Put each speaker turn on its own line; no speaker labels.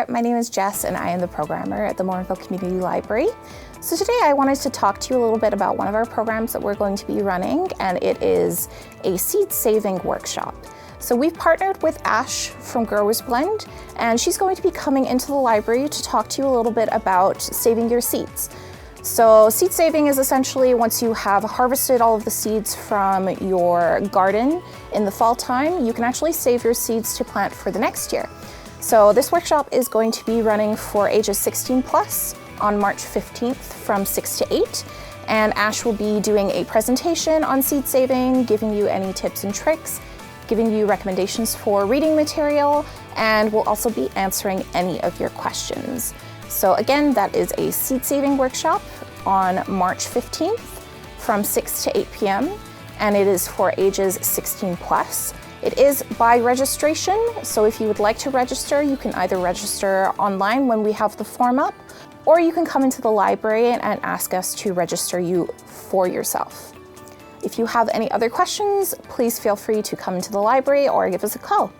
there, my name is Jess and I am the programmer at the Morinville Community Library. So today I wanted to talk to you a little bit about one of our programs that we're going to be running, and it is a seed saving workshop. So we've partnered with Ash from Growers Blend, and she's going to be coming into the library to talk to you a little bit about saving your seeds. So seed saving is essentially once you have harvested all of the seeds from your garden in the fall time, you can actually save your seeds to plant for the next year. So this workshop is going to be running for ages 16 plus on March 15th from 6 to 8. And Ash will be doing a presentation on seed saving, giving you any tips and tricks, giving you recommendations for reading material, and will also be answering any of your questions. So again, that is a seed saving workshop on March 15th from 6 to 8 p.m. and it is for ages 16 plus. It is by registration, so if you would like to register, you can either register online when we have the form up, or you can come into the library and ask us to register you for yourself. If you have any other questions, please feel free to come into the library or give us a call.